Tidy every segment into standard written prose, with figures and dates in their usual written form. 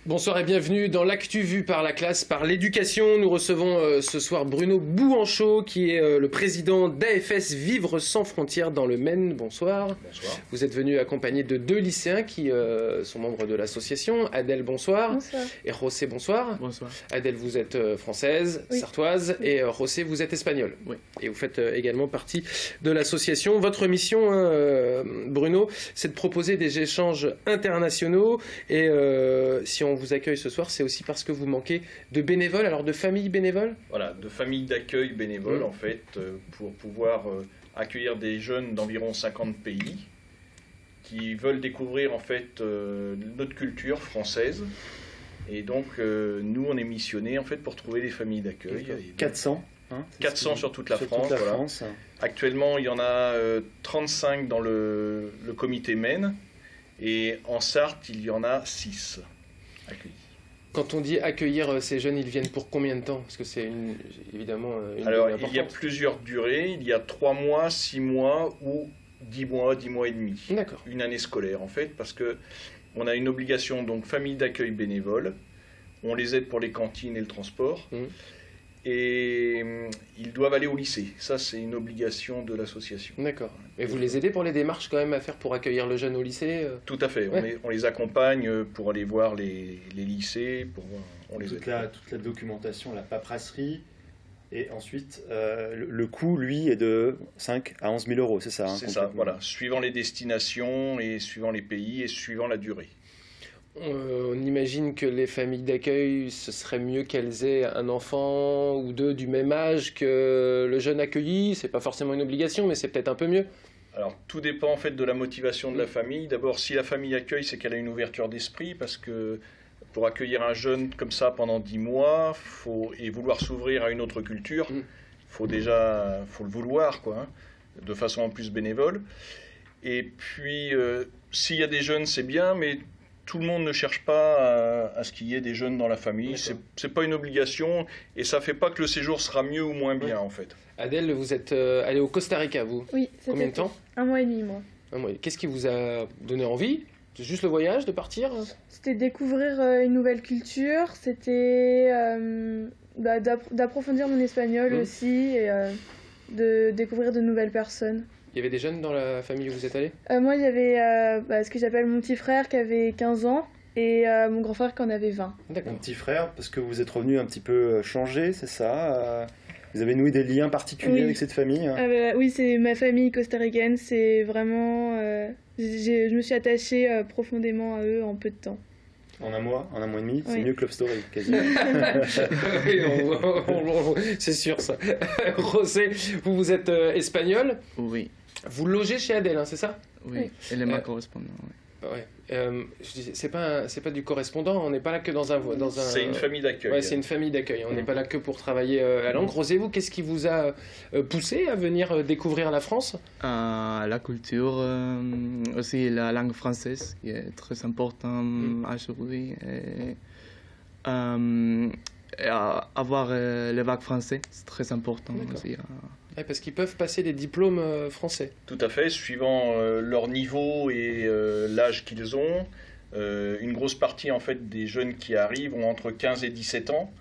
Bonsoir et bienvenue dans l'actu vue par la classe, par l'éducation. Nous recevons ce soir Bruno Bouanchot qui est le président d'AFS Vivre sans frontières dans le Maine. Bonsoir. Bonsoir. Vous êtes venu accompagné de 2 lycéens qui sont membres de l'association. Adèle, bonsoir. Bonsoir. Et José, bonsoir. Bonsoir. Adèle, vous êtes française, Oui. sartoise, Oui. et José, vous êtes espagnol. Oui. Et vous faites également partie de l'association. Votre mission, Bruno, c'est de proposer des échanges internationaux. Et si on vous accueille ce soir, c'est aussi parce que vous manquez de bénévoles, alors de familles bénévoles. Voilà, de familles d'accueil bénévoles, Mmh. en fait, pour pouvoir accueillir des jeunes d'environ 50 pays qui veulent découvrir, en fait, notre culture française. Et donc, nous, on est missionnés, en fait, pour trouver des familles d'accueil. Et donc, 400, hein, 400 sur toute la France. Toute la voilà. France. Actuellement, il y en a 35 dans le comité Maine. Et en Sarthe, il y en a 6 accueillis. Quand on dit accueillir ces jeunes, ils viennent pour combien de temps? Parce que c'est évidemment une Alors, donnée il y a importante. plusieurs durées. Il y a 3 mois, 6 mois ou 10 mois, 10 mois et demi. D'accord. Une année scolaire, en fait, parce que on a une obligation, donc, famille d'accueil bénévole. On les aide pour les cantines et le transport. Mmh. Et ils doivent aller au lycée. Ça, c'est une obligation de l'association. D'accord. Et vous les aidez pour les démarches quand même à faire pour accueillir le jeune au lycée Tout à fait. Ouais. On les accompagne pour aller voir les lycées. On les aide. Toute la documentation, la paperasserie. Et ensuite, le coût, lui, est de 5 à 11 000 euros, c'est ça, hein, C'est ça, concrètement. voilà. Suivant les destinations et suivant les pays et suivant la durée. On imagine que les familles d'accueil, ce serait mieux qu'elles aient un enfant ou deux du même âge que le jeune accueilli. C'est pas forcément une obligation, mais c'est peut-être un peu mieux. Alors, tout dépend en fait de la motivation de la famille. D'abord, si la famille accueille, c'est qu'elle a une ouverture d'esprit, parce que pour accueillir un jeune comme ça pendant 10 mois, et vouloir s'ouvrir à une autre culture, faut le vouloir, quoi, hein, de façon en plus bénévole. Et puis, s'il y a des jeunes, c'est bien, mais tout le monde ne cherche pas à ce qu'il y ait des jeunes dans la famille. C'est pas une obligation, et ça fait pas que le séjour sera mieux ou moins bien, en fait. Adèle, vous êtes allée au Costa Rica, vous. Oui, c'était Combien de temps? 1 mois et demi, moi. Qu'est-ce qui vous a donné envie? C'est juste le voyage, de partir? C'était découvrir une nouvelle culture, c'était d'approfondir mon espagnol aussi, et de découvrir de nouvelles personnes. Il y avait des jeunes dans la famille où vous êtes allé? Moi, il y avait ce que j'appelle mon petit frère qui avait 15 ans, et mon grand frère qui en avait 20. D'accord. Mon petit frère, parce que vous êtes revenu un petit peu changé, c'est ça vous avez noué des liens particuliers Oui. avec cette famille hein Oui, c'est ma famille costaricaine, c'est vraiment... je me suis attachée profondément à eux en peu de temps. En un mois et demi, c'est Oui. mieux que Love Story, quasiment. Oui, c'est sûr ça. José, vous êtes espagnol. Oui, Vous logez chez Adèle, hein, c'est ça? oui. Elle est ma correspondante. Oui. Ouais. Je disais, c'est pas du correspondant, on n'est pas là que dans un... C'est une famille d'accueil. Ouais, c'est une famille d'accueil, on n'est pas là que pour travailler la langue. José, vous, qu'est-ce qui vous a poussé à venir découvrir la France? La culture, aussi la langue française, qui est très importante aujourd'hui. Et avoir le bac français, c'est très important D'accord. aussi. Ouais, parce qu'ils peuvent passer des diplômes français. Tout à fait, suivant leur niveau et l'âge qu'ils ont. Une grosse partie en fait des jeunes qui arrivent ont entre 15 et 17 ans,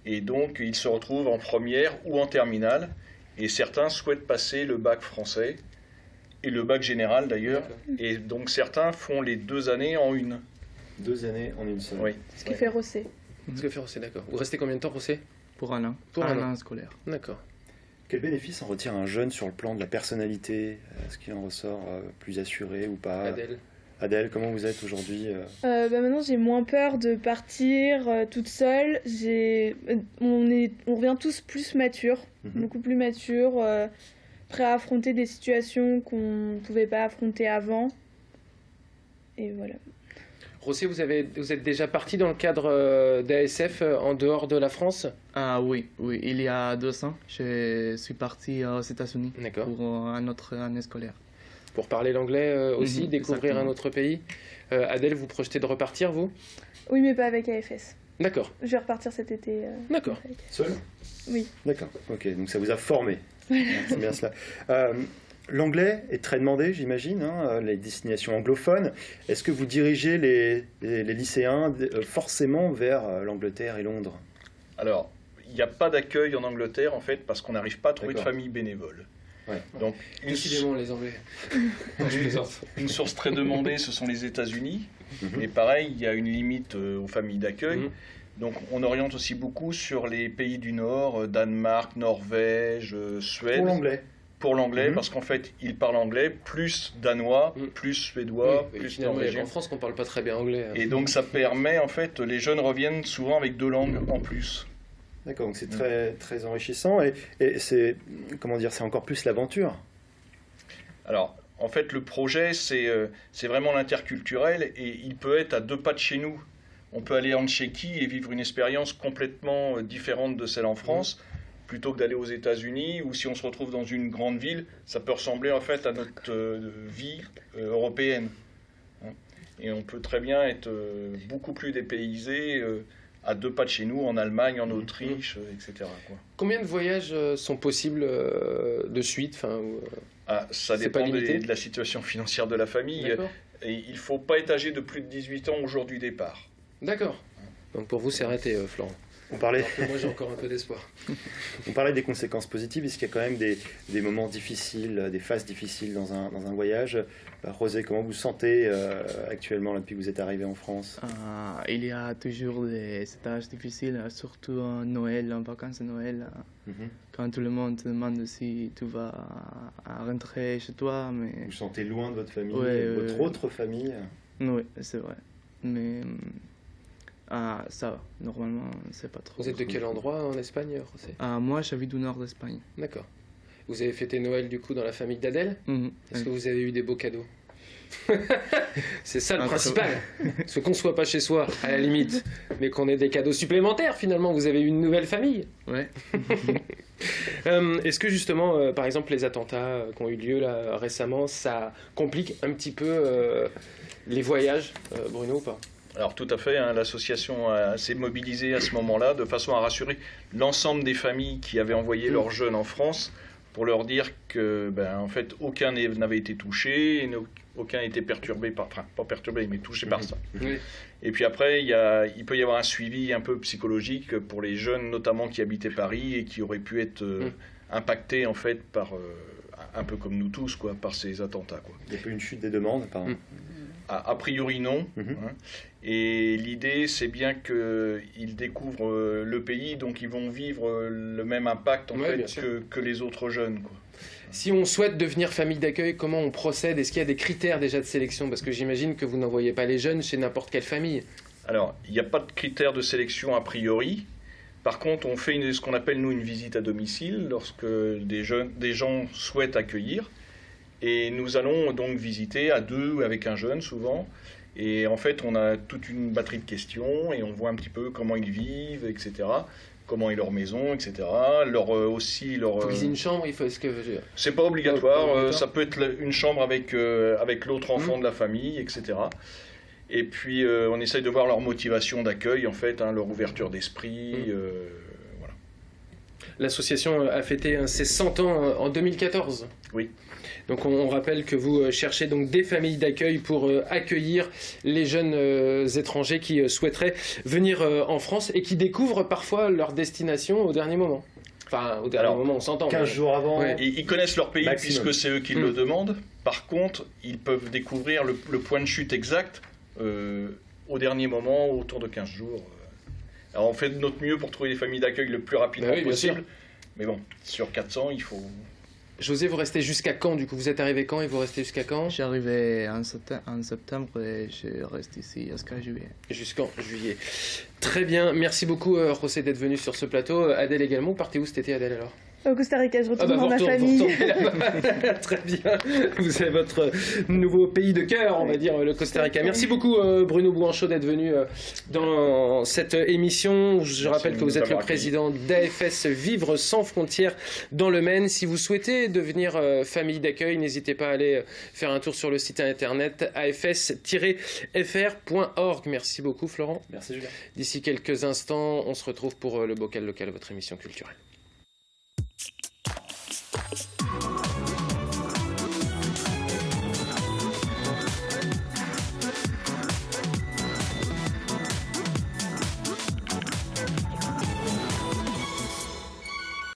et donc ils se retrouvent en première ou en terminale, et certains souhaitent passer le bac français et le bac général d'ailleurs, et donc certains font les 2 années en une. 2 années en une seule. Oui. Ce que fait Rossé. Ce que fait José, d'accord. Vous restez combien de temps, José? Pour un an. Pour un an scolaire. D'accord. Quel bénéfice en retire un jeune sur le plan de la personnalité? Est-ce qu'il en ressort plus assuré ou pas? Adèle, comment vous êtes aujourd'hui Maintenant, j'ai moins peur de partir toute seule. On revient tous plus matures, beaucoup plus matures, prêts à affronter des situations qu'on ne pouvait pas affronter avant. Et voilà. José, vous êtes déjà parti dans le cadre d'ASF en dehors de la France? Oui, il y a 2 ans, je suis parti aux États-Unis D'accord. pour une autre année scolaire. Pour parler l'anglais aussi, découvrir exactement. un autre pays. Adèle, vous projetez de repartir, vous? Oui, mais pas avec AFS. D'accord. Je vais repartir cet été. D'accord. Seul? Oui. D'accord, ok, donc ça vous a formé. C'est bien cela. L'anglais est très demandé, j'imagine, hein, les destinations anglophones. Est-ce que vous dirigez les lycéens forcément vers l'Angleterre et Londres? Alors, il n'y a pas d'accueil en Angleterre, en fait, parce qu'on n'arrive pas à trouver de famille bénévole. Ouais. Donc, Décidément, les Anglais. Non, je plaisante. Une source très demandée, ce sont les États-Unis. Et pareil, il y a une limite aux familles d'accueil. Donc, on oriente aussi beaucoup sur les pays du Nord, Danemark, Norvège, Suède. Pour l'anglais, parce qu'en fait, ils parlent anglais, plus danois, plus suédois, plus norvégien. En France, on ne parle pas très bien anglais. Et donc, ça permet, en fait, les jeunes reviennent souvent avec 2 langues en plus. D'accord, donc c'est très, très enrichissant. Et c'est, comment dire, c'est encore plus l'aventure. Alors, en fait, le projet, c'est vraiment l'interculturel, et il peut être à 2 pas de chez nous. On peut aller en Tchéquie et vivre une expérience complètement différente de celle en France, plutôt que d'aller aux États-Unis, ou si on se retrouve dans une grande ville, ça peut ressembler en fait à notre vie européenne. Et on peut très bien être beaucoup plus dépaysé à 2 pas de chez nous, en Allemagne, en Autriche, etc. quoi. Combien de voyages sont possibles de suite ça dépend de la situation financière de la famille. Et il ne faut pas être âgé de plus de 18 ans au jour du départ. D'accord. Donc pour vous, c'est arrêté, Florent. Moi, j'ai encore un peu d'espoir. On parlait des conséquences positives. Est-ce qu'il y a quand même des moments difficiles, des phases difficiles dans un voyage? José, comment vous sentez actuellement depuis que vous êtes arrivé en France? Il y a toujours des stages difficiles, surtout en Noël, en vacances de Noël, quand tout le monde te demande si tu vas rentrer chez toi. Mais... Vous sentez loin de votre famille, votre autre famille? Oui, c'est vrai. Mais... ça va, normalement, c'est pas trop. Vous êtes de quel endroit en Espagne, José? Moi, j'habite au nord d'Espagne. D'accord. Vous avez fêté Noël, du coup, dans la famille d'Adèle? Est-ce que vous avez eu des beaux cadeaux? C'est ça le principal. Parce qu'on ne soit pas chez soi, à la limite, mais qu'on ait des cadeaux supplémentaires, finalement. Vous avez eu une nouvelle famille. Ouais. Est-ce que, justement, par exemple, les attentats qui ont eu lieu là, récemment, ça complique un petit peu les voyages, Bruno, ou pas? Alors tout à fait, l'association s'est mobilisée à ce moment-là de façon à rassurer l'ensemble des familles qui avaient envoyé leurs jeunes en France pour leur dire que en fait, aucun n'avait été touché, et aucun n'était perturbé pas perturbé, mais touché par ça. Et puis après, il peut y avoir un suivi un peu psychologique pour les jeunes, notamment qui habitaient Paris et qui auraient pu être impactés en fait par, un peu comme nous tous, quoi, par ces attentats. Quoi. Il y a eu une chute des demandes, apparemment. A priori non. Et l'idée, c'est bien qu'ils découvrent le pays, donc ils vont vivre le même impact en fait, que les autres jeunes. Quoi. Si on souhaite devenir famille d'accueil, comment on procède? Est-ce qu'il y a des critères déjà de sélection? Parce que j'imagine que vous n'envoyez pas les jeunes chez n'importe quelle famille. Alors, il n'y a pas de critères de sélection a priori. Par contre, on fait ce qu'on appelle nous une visite à domicile lorsque des gens souhaitent accueillir. Et nous allons donc visiter à 2 avec un jeune souvent. Et en fait, on a toute une batterie de questions et on voit un petit peu comment ils vivent, etc. Comment est leur maison, etc. Vous visitez une chambre, c'est pas obligatoire. Ça peut être une chambre avec l'autre enfant de la famille, etc. Et puis, on essaye de voir leur motivation d'accueil, en fait, leur ouverture d'esprit. Voilà. L'association a fêté ses 100 ans en 2014. Oui. Donc on rappelle que vous cherchez donc des familles d'accueil pour accueillir les jeunes étrangers qui souhaiteraient venir en France et qui découvrent parfois leur destination au dernier moment. Enfin, au dernier moment, on s'entend. 15 jours avant. Ouais. Ils connaissent leur pays puisque c'est eux qui le demandent. Par contre, ils peuvent découvrir le point de chute exact au dernier moment, autour de 15 jours. Alors on fait de notre mieux pour trouver des familles d'accueil le plus rapidement possible. Mais bon, sur 400, il faut... José, vous restez jusqu'à quand du coup? Vous êtes arrivé quand et vous restez jusqu'à quand? Je suis arrivé en septembre et je reste ici jusqu'à juillet. Jusqu'en juillet. Très bien, merci beaucoup José d'être venu sur ce plateau. Adèle également, partez où cet été Adèle alors? Au Costa Rica, je retourne dans ma famille. Très bien, vous avez votre nouveau pays de cœur, on va dire, le Costa Rica. Merci beaucoup Bruno Bouanchot d'être venu dans cette émission. Je rappelle que vous êtes le président d'AFS Vivre sans frontières dans le Maine. Si vous souhaitez devenir famille d'accueil, n'hésitez pas à aller faire un tour sur le site internet afs-fr.org. Merci beaucoup Florent. Merci Julien. D'ici quelques instants, on se retrouve pour le bocal local, votre émission culturelle.